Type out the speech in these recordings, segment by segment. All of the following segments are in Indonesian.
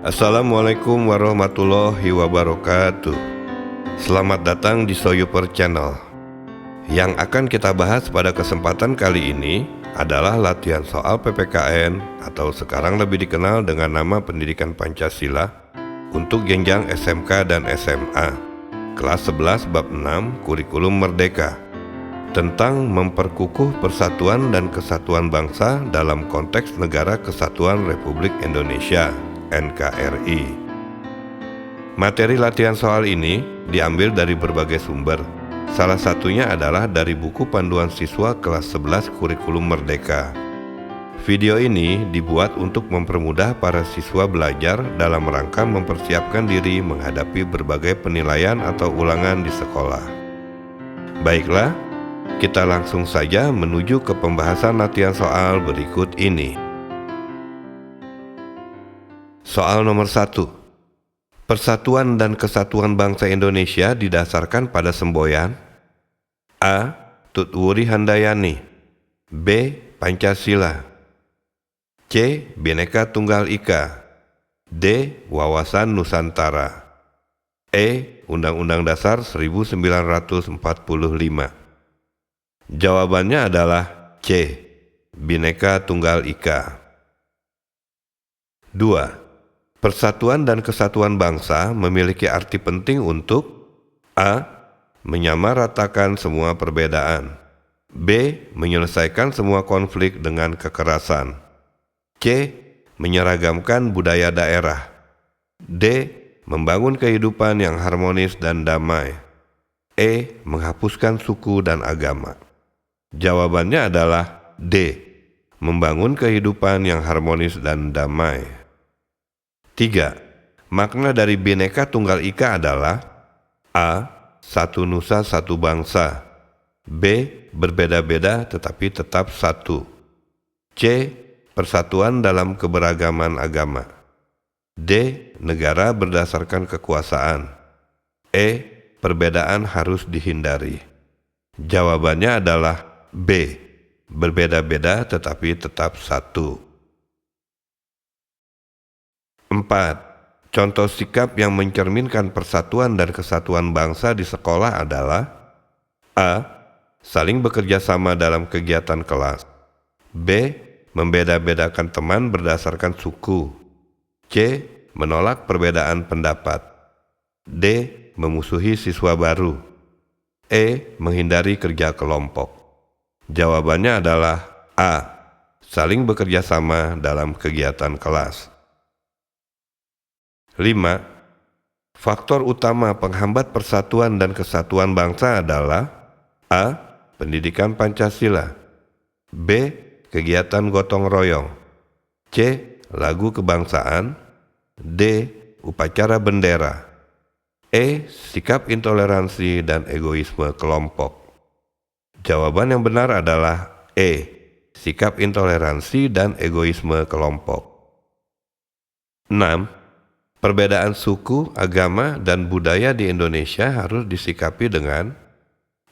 Assalamualaikum warahmatullahi wabarakatuh. Selamat datang di Soyuper Channel. Yang akan kita bahas pada kesempatan kali ini adalah latihan soal PPKN atau sekarang lebih dikenal dengan nama Pendidikan Pancasila untuk jenjang SMK dan SMA, kelas 11 bab 6 Kurikulum Merdeka, tentang memperkukuh persatuan dan kesatuan bangsa dalam konteks Negara Kesatuan Republik Indonesia NKRI. Materi latihan soal ini diambil dari berbagai sumber. Salah satunya adalah dari buku panduan siswa kelas 11 Kurikulum Merdeka. Video ini dibuat untuk mempermudah para siswa belajar dalam rangka mempersiapkan diri menghadapi berbagai penilaian atau ulangan di sekolah. Baiklah, kita langsung saja menuju ke pembahasan latihan soal berikut ini. Soal nomor 1. Persatuan dan kesatuan bangsa Indonesia didasarkan pada semboyan A. Tutwuri Handayani, B. Pancasila, C. Bhinneka Tunggal Ika, D. Wawasan Nusantara, E. Undang-Undang Dasar 1945. Jawabannya adalah C. Bhinneka Tunggal Ika. 2. Persatuan dan kesatuan bangsa memiliki arti penting untuk A. Menyamaratakan semua perbedaan, B. Menyelesaikan semua konflik dengan kekerasan, C. Menyeragamkan budaya daerah, D. Membangun kehidupan yang harmonis dan damai, E. Menghapuskan suku dan agama. Jawabannya adalah D. Membangun kehidupan yang harmonis dan damai. 3. Makna dari Bhinneka Tunggal Ika adalah A. Satu nusa satu bangsa, B. Berbeda-beda tetapi tetap satu, C. Persatuan dalam keberagaman agama, D. Negara berdasarkan kekuasaan, E. Perbedaan harus dihindari. Jawabannya adalah B. Berbeda-beda tetapi tetap satu. 4. Contoh sikap yang mencerminkan persatuan dan kesatuan bangsa di sekolah adalah A. Saling bekerja sama dalam kegiatan kelas, B. Membeda-bedakan teman berdasarkan suku, C. Menolak perbedaan pendapat, D. Memusuhi siswa baru, E. Menghindari kerja kelompok. Jawabannya adalah A. Saling bekerja sama dalam kegiatan kelas. 5. Faktor utama penghambat persatuan dan kesatuan bangsa adalah A. Pendidikan Pancasila, B. Kegiatan gotong royong, C. Lagu kebangsaan, D. Upacara bendera, E. Sikap intoleransi dan egoisme kelompok. Jawaban yang benar adalah E. Sikap intoleransi dan egoisme kelompok. 6. Perbedaan suku, agama, dan budaya di Indonesia harus disikapi dengan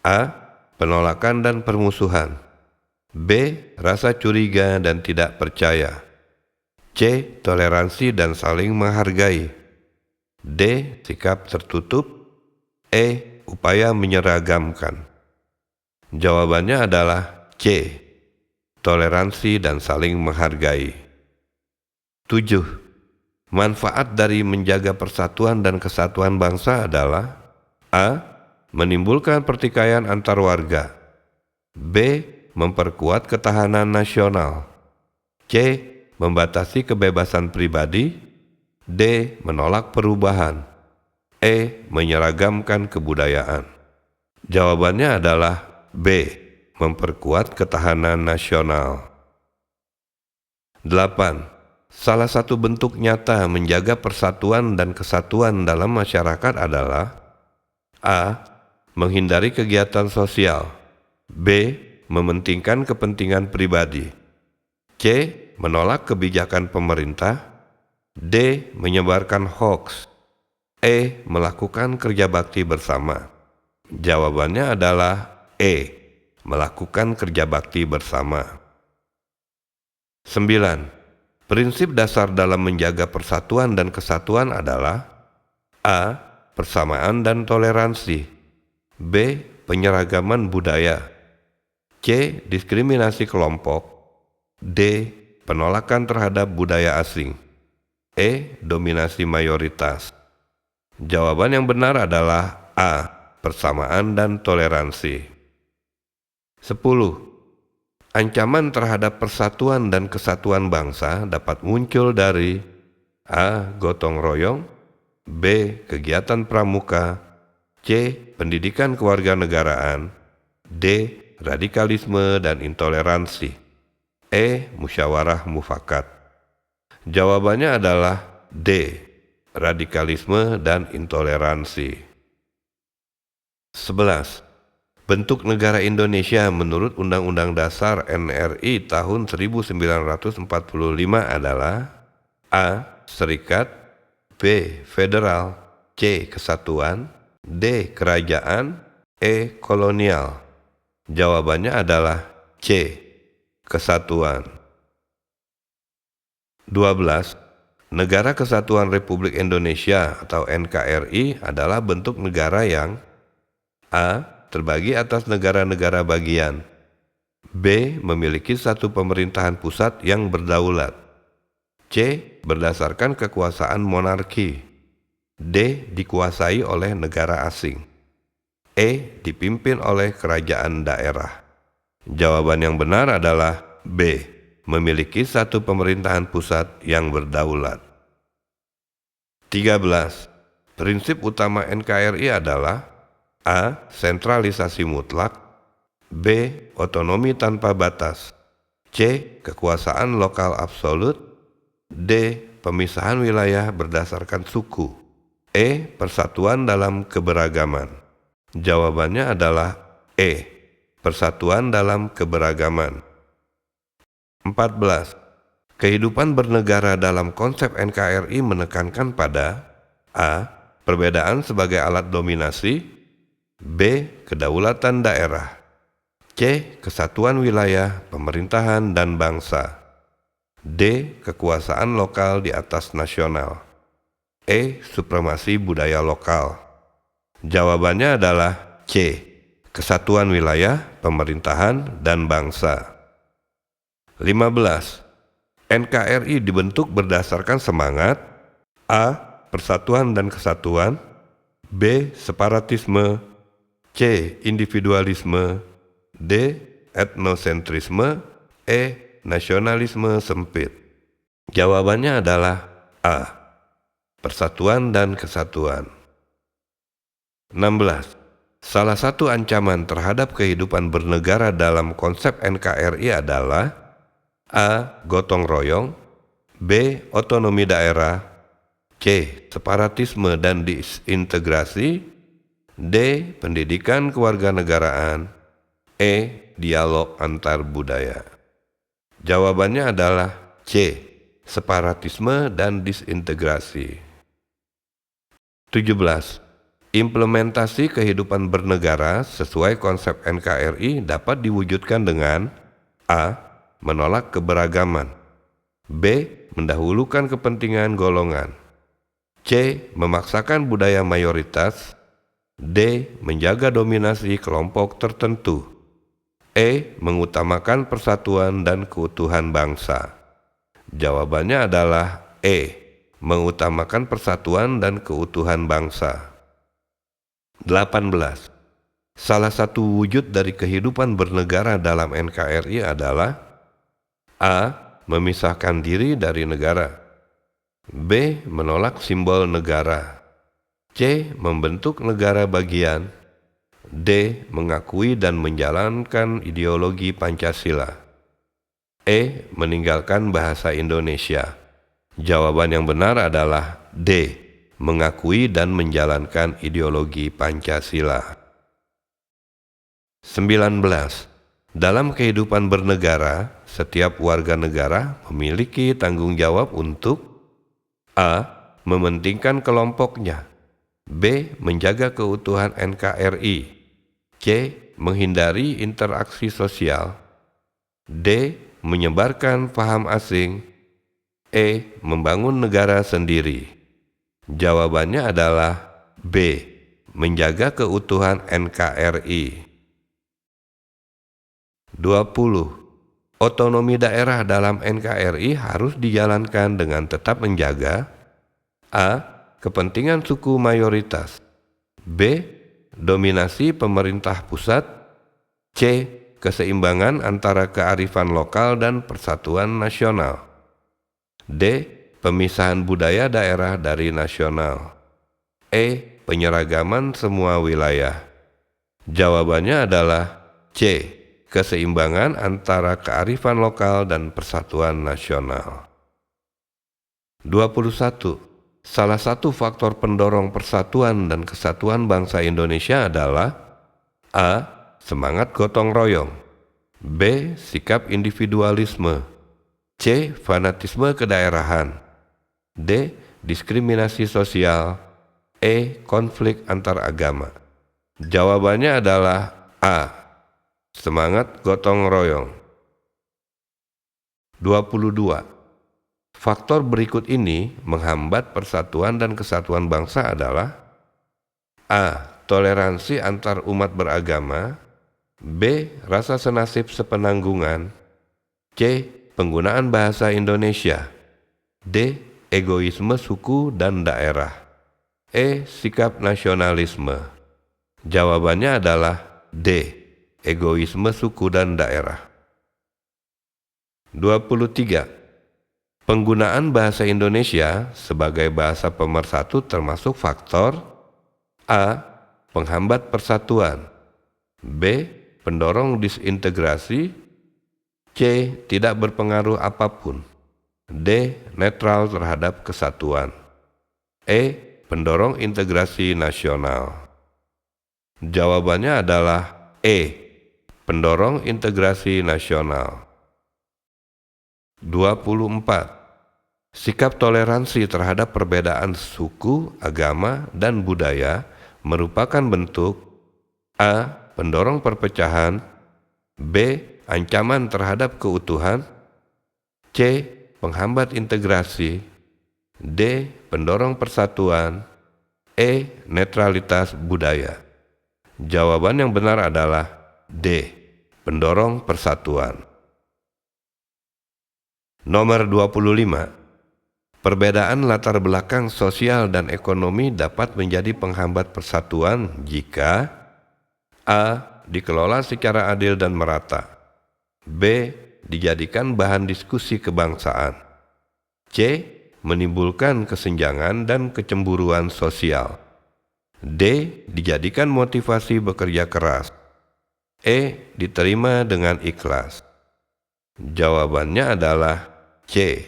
A. Penolakan dan permusuhan, B. Rasa curiga dan tidak percaya, C. Toleransi dan saling menghargai, D. Sikap tertutup, E. Upaya menyeragamkan. Jawabannya adalah C. Toleransi dan saling menghargai. 7. Manfaat dari menjaga persatuan dan kesatuan bangsa adalah A. Menimbulkan pertikaian antar warga, B. Memperkuat ketahanan nasional, C. Membatasi kebebasan pribadi, D. Menolak perubahan, E. Menyeragamkan kebudayaan. Jawabannya adalah B. Memperkuat ketahanan nasional. 8. Salah satu bentuk nyata menjaga persatuan dan kesatuan dalam masyarakat adalah A. Menghindari kegiatan sosial, B. Mementingkan kepentingan pribadi, C. Menolak kebijakan pemerintah, D. Menyebarkan hoaks, E. Melakukan kerja bakti bersama. Jawabannya adalah E. Melakukan kerja bakti bersama. 9. Prinsip dasar dalam menjaga persatuan dan kesatuan adalah A. Persamaan dan toleransi, B. Penyeragaman budaya, C. Diskriminasi kelompok, D. Penolakan terhadap budaya asing, E. Dominasi mayoritas. Jawaban yang benar adalah A. Persamaan dan toleransi. 10. Ancaman terhadap persatuan dan kesatuan bangsa dapat muncul dari A. Gotong royong, B. Kegiatan pramuka, C. Pendidikan kewarganegaraan, D. Radikalisme dan intoleransi, E. Musyawarah mufakat. Jawabannya adalah D. Radikalisme dan intoleransi. 11. Bentuk negara Indonesia menurut Undang-Undang Dasar NRI tahun 1945 adalah A. Serikat, B. Federal, C. Kesatuan, D. Kerajaan, E. Kolonial. Jawabannya adalah C. Kesatuan. 12. Negara Kesatuan Republik Indonesia atau NKRI adalah bentuk negara yang A. Terbagi atas negara-negara bagian, B. Memiliki satu pemerintahan pusat yang berdaulat, C. Berdasarkan kekuasaan monarki, D. Dikuasai oleh negara asing, E. Dipimpin oleh kerajaan daerah. Jawaban yang benar adalah B. Memiliki satu pemerintahan pusat yang berdaulat. 13. Prinsip utama NKRI adalah A. Sentralisasi mutlak, B. Otonomi tanpa batas, C. Kekuasaan lokal absolut, D. Pemisahan wilayah berdasarkan suku, E. Persatuan dalam keberagaman. Jawabannya adalah E. Persatuan dalam keberagaman. 14. Kehidupan bernegara dalam konsep NKRI menekankan pada A. Perbedaan sebagai alat dominasi, B. Kedaulatan daerah, C. Kesatuan wilayah, pemerintahan, dan bangsa, D. Kekuasaan lokal di atas nasional, E. Supremasi budaya lokal. Jawabannya adalah C. Kesatuan wilayah, pemerintahan, dan bangsa. 15. NKRI dibentuk berdasarkan semangat A. Persatuan dan kesatuan, B. Separatisme, C. Individualisme, D. Etnosentrisme, E. Nasionalisme sempit. Jawabannya adalah A. Persatuan dan kesatuan. 16. Salah satu ancaman terhadap kehidupan bernegara dalam konsep NKRI adalah A. Gotong royong, B. Otonomi daerah, C. Separatisme dan disintegrasi, D. Pendidikan kewarganegaraan, E. Dialog antar budaya. Jawabannya adalah C. Separatisme dan disintegrasi. 17. Implementasi kehidupan bernegara sesuai konsep NKRI dapat diwujudkan dengan A. Menolak keberagaman, B. Mendahulukan kepentingan golongan, C. Memaksakan budaya mayoritas, D. Menjaga dominasi kelompok tertentu, E. Mengutamakan persatuan dan keutuhan bangsa. Jawabannya adalah E. Mengutamakan persatuan dan keutuhan bangsa. 18. Salah satu wujud dari kehidupan bernegara dalam NKRI adalah A. Memisahkan diri dari negara, B. Menolak simbol negara, C. Membentuk negara bagian, D. Mengakui dan menjalankan ideologi Pancasila, E. Meninggalkan bahasa Indonesia. Jawaban yang benar adalah D. Mengakui dan menjalankan ideologi Pancasila. 19. Dalam kehidupan bernegara, setiap warga negara memiliki tanggung jawab untuk A. Mementingkan kelompoknya, B. Menjaga keutuhan NKRI, C. Menghindari interaksi sosial, D. Menyebarkan paham asing, E. Membangun negara sendiri. Jawabannya adalah B. Menjaga keutuhan NKRI. 20. Otonomi daerah dalam NKRI harus dijalankan dengan tetap menjaga A. Kepentingan suku mayoritas, B. Dominasi pemerintah pusat, C. Keseimbangan antara kearifan lokal dan persatuan nasional, D. Pemisahan budaya daerah dari nasional, E. Penyeragaman semua wilayah. Jawabannya adalah C. Keseimbangan antara kearifan lokal dan persatuan nasional. 21. Salah satu faktor pendorong persatuan dan kesatuan bangsa Indonesia adalah A. Semangat gotong royong, B. Sikap individualisme, C. Fanatisme kedaerahan, D. Diskriminasi sosial, E. Konflik antar agama. Jawabannya adalah A. Semangat gotong royong. 22. Faktor berikut ini menghambat persatuan dan kesatuan bangsa adalah A. Toleransi antar umat beragama, B. Rasa senasib sepenanggungan, C. Penggunaan bahasa Indonesia, D. Egoisme suku dan daerah, E. Sikap nasionalisme. Jawabannya adalah D. Egoisme suku dan daerah. 23. Penggunaan bahasa Indonesia sebagai bahasa pemersatu termasuk faktor A. Penghambat persatuan, B. Pendorong disintegrasi, C. Tidak berpengaruh apapun, D. Netral terhadap kesatuan, E. Pendorong integrasi nasional. Jawabannya adalah E. Pendorong integrasi nasional. 24. Sikap toleransi terhadap perbedaan suku, agama, dan budaya merupakan bentuk A. Pendorong perpecahan, B. Ancaman terhadap keutuhan, C. Penghambat integrasi, D. Pendorong persatuan, E. Netralitas budaya. Jawaban yang benar adalah D. Pendorong persatuan. Nomor 25. Perbedaan latar belakang sosial dan ekonomi dapat menjadi penghambat persatuan jika A. Dikelola secara adil dan merata, B. Dijadikan bahan diskusi kebangsaan, C. Menimbulkan kesenjangan dan kecemburuan sosial, D. Dijadikan motivasi bekerja keras, E. Diterima dengan ikhlas. Jawabannya adalah C.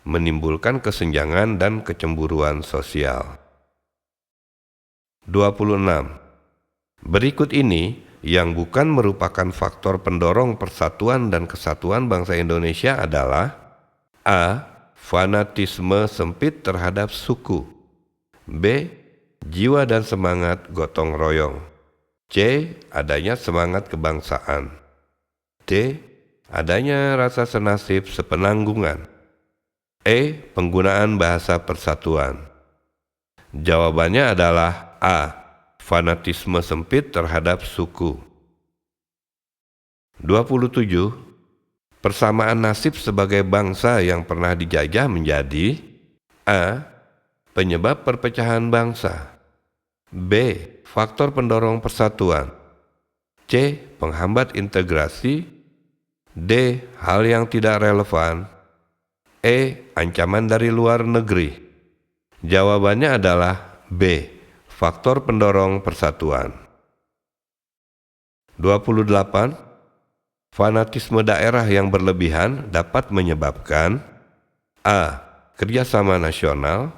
Menimbulkan kesenjangan dan kecemburuan sosial. 26. Berikut ini yang bukan merupakan faktor pendorong persatuan dan kesatuan bangsa Indonesia adalah A. Fanatisme sempit terhadap suku, B. Jiwa dan semangat gotong royong, C. Adanya semangat kebangsaan, D. Adanya rasa senasib sepenanggungan, E. Penggunaan bahasa persatuan. Jawabannya adalah A. Fanatisme sempit terhadap suku. 27. Persamaan nasib sebagai bangsa yang pernah dijajah menjadi A. Penyebab perpecahan bangsa, B. Faktor pendorong persatuan, C. Penghambat integrasi, D. Hal yang tidak relevan, E. Ancaman dari luar negeri. Jawabannya adalah B. Faktor pendorong persatuan. 28. Fanatisme daerah yang berlebihan dapat menyebabkan A. Kerjasama nasional,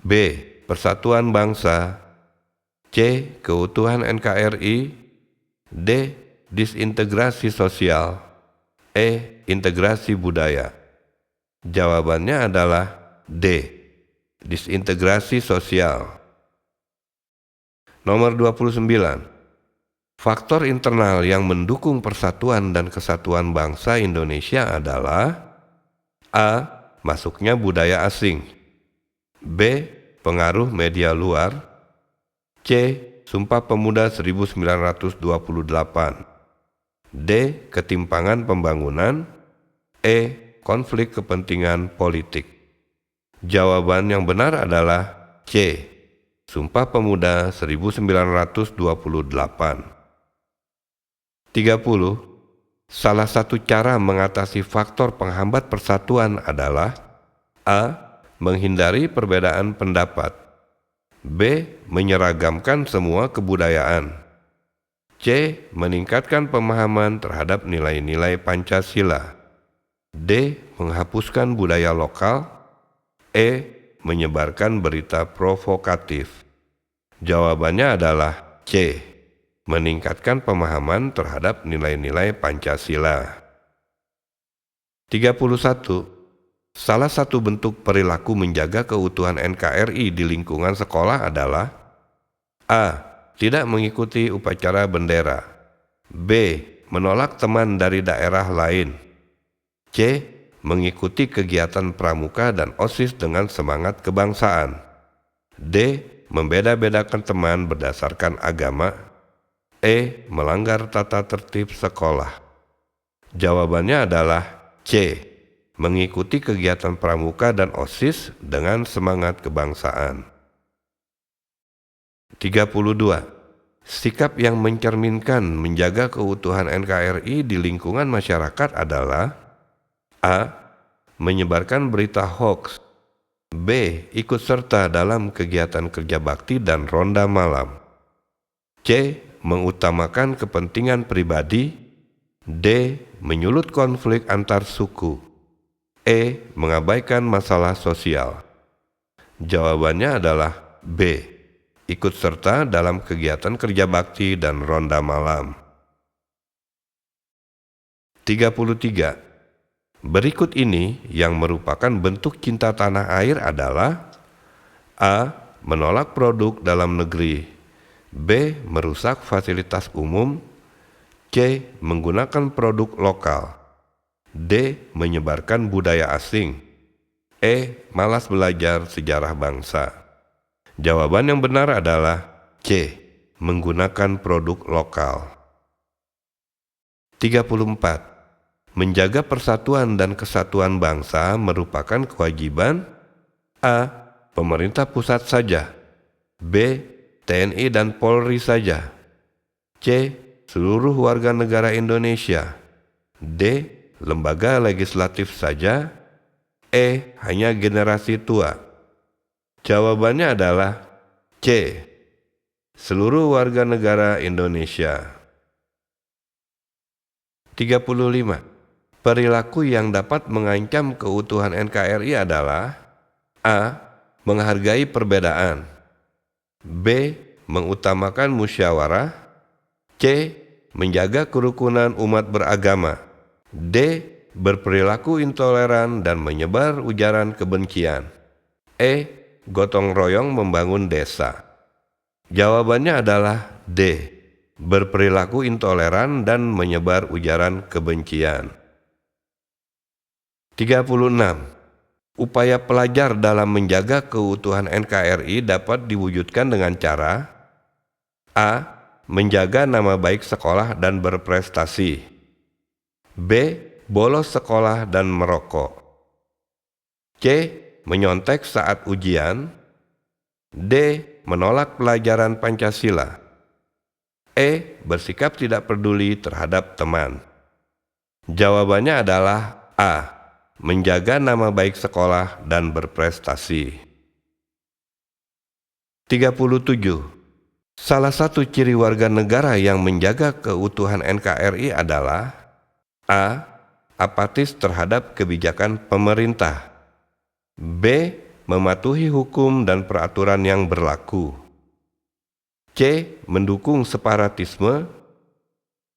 B. Persatuan bangsa, C. Keutuhan NKRI, D. Disintegrasi sosial, E. Integrasi budaya. Jawabannya adalah D. Disintegrasi sosial. Nomor 29. Faktor internal yang mendukung persatuan dan kesatuan bangsa Indonesia adalah A. Masuknya budaya asing. B. Pengaruh media luar. C. Sumpah Pemuda 1928. D. Ketimpangan pembangunan. E. Konflik kepentingan politik. Jawaban yang benar adalah C. Sumpah Pemuda 1928. 30. Salah satu cara mengatasi faktor penghambat persatuan adalah A. Menghindari perbedaan pendapat. B. Menyeragamkan semua kebudayaan. C. Meningkatkan pemahaman terhadap nilai-nilai Pancasila. D. Menghapuskan budaya lokal. E. Menyebarkan berita provokatif. Jawabannya adalah C. Meningkatkan pemahaman terhadap nilai-nilai Pancasila. 31. Salah satu bentuk perilaku menjaga keutuhan NKRI di lingkungan sekolah adalah A. Tidak mengikuti upacara bendera. B. Menolak teman dari daerah lain. C. Mengikuti kegiatan pramuka dan OSIS dengan semangat kebangsaan. D. Membeda-bedakan teman berdasarkan agama. E. Melanggar tata tertib sekolah. Jawabannya adalah C. Mengikuti kegiatan pramuka dan OSIS dengan semangat kebangsaan. 32. Sikap yang mencerminkan menjaga keutuhan NKRI di lingkungan masyarakat adalah A. Menyebarkan berita hoaks. B. Ikut serta dalam kegiatan kerja bakti dan ronda malam. C. Mengutamakan kepentingan pribadi. D. Menyulut konflik antar suku. E. Mengabaikan masalah sosial. Jawabannya adalah B. Ikut serta dalam kegiatan kerja bakti dan ronda malam. 33. Berikut ini yang merupakan bentuk cinta tanah air adalah A. Menolak produk dalam negeri. B. Merusak fasilitas umum. C. Menggunakan produk lokal. D. Menyebarkan budaya asing. E. Malas belajar sejarah bangsa. Jawaban yang benar adalah C. Menggunakan produk lokal. 34. Menjaga persatuan dan kesatuan bangsa merupakan kewajiban A. Pemerintah pusat saja. B. TNI dan Polri saja. C. Seluruh warga negara Indonesia. D. Lembaga legislatif saja. E. Hanya generasi tua. Jawabannya adalah C. Seluruh warga negara Indonesia. 35. Perilaku yang dapat mengancam keutuhan NKRI adalah A. Menghargai perbedaan. B. Mengutamakan musyawarah. C. Menjaga kerukunan umat beragama. D. Berperilaku intoleran dan menyebar ujaran kebencian. E. Gotong royong membangun desa. Jawabannya adalah D. Berperilaku intoleran dan menyebar ujaran kebencian. 36. Upaya pelajar dalam menjaga keutuhan NKRI dapat diwujudkan dengan cara A. Menjaga nama baik sekolah dan berprestasi. B. Bolos sekolah dan merokok. C. Menyontek saat ujian. D. Menolak pelajaran Pancasila. E. Bersikap tidak peduli terhadap teman. Jawabannya adalah A. Menjaga nama baik sekolah dan berprestasi. 37. Salah satu ciri warga negara yang menjaga keutuhan NKRI adalah A. Apatis terhadap kebijakan pemerintah. B. Mematuhi hukum dan peraturan yang berlaku. C. Mendukung separatisme.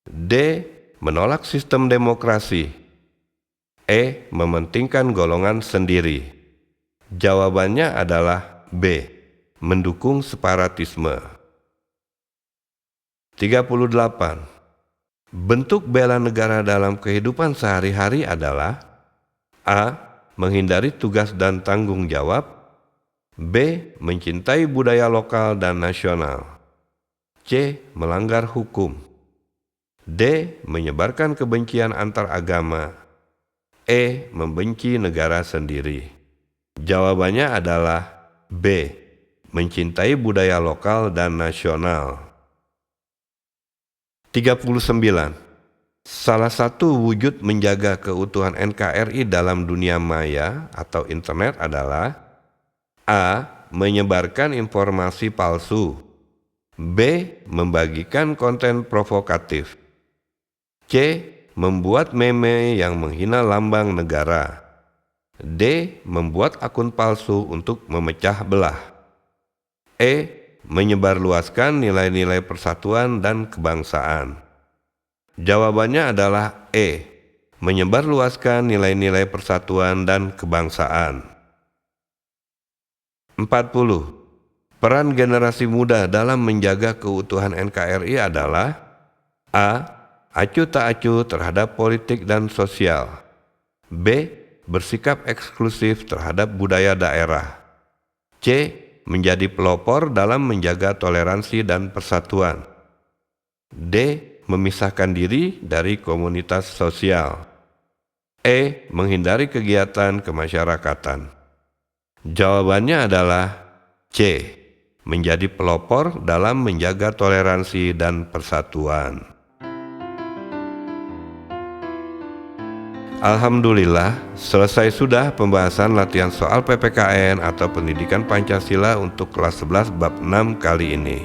D. Menolak sistem demokrasi. E. Mementingkan golongan sendiri. Jawabannya adalah B. Mendukung separatisme. 38. Bentuk bela negara dalam kehidupan sehari-hari adalah A. menghindari tugas dan tanggung jawab. B. Mencintai budaya lokal dan nasional. C. Melanggar hukum. D. Menyebarkan kebencian antar agama. E. Membenci negara sendiri. Jawabannya adalah B. Mencintai budaya lokal dan nasional. 39. Salah satu wujud menjaga keutuhan NKRI dalam dunia maya atau internet adalah A. Menyebarkan informasi palsu. B. Membagikan konten provokatif. C. Membuat meme yang menghina lambang negara. D. Membuat akun palsu untuk memecah belah. E. Menyebarluaskan nilai-nilai persatuan dan kebangsaan. Jawabannya adalah E. Menyebarluaskan nilai-nilai persatuan dan kebangsaan. 40. Peran generasi muda dalam menjaga keutuhan NKRI adalah A. Acuh tak acuh terhadap politik dan sosial. B. Bersikap eksklusif terhadap budaya daerah. C. Menjadi pelopor dalam menjaga toleransi dan persatuan. D. Memisahkan diri dari komunitas sosial. E. Menghindari kegiatan kemasyarakatan. Jawabannya adalah C. Menjadi pelopor dalam menjaga toleransi dan persatuan. Alhamdulillah, selesai sudah pembahasan latihan soal PPKN atau Pendidikan Pancasila untuk kelas 11 bab 6 kali ini.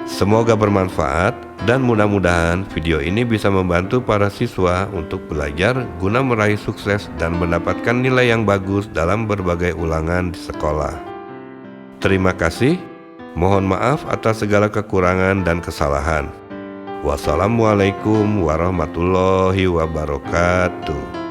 Semoga bermanfaat dan mudah-mudahan video ini bisa membantu para siswa untuk belajar guna meraih sukses dan mendapatkan nilai yang bagus dalam berbagai ulangan di sekolah. Terima kasih, mohon maaf atas segala kekurangan dan kesalahan. Wassalamualaikum warahmatullahi wabarakatuh.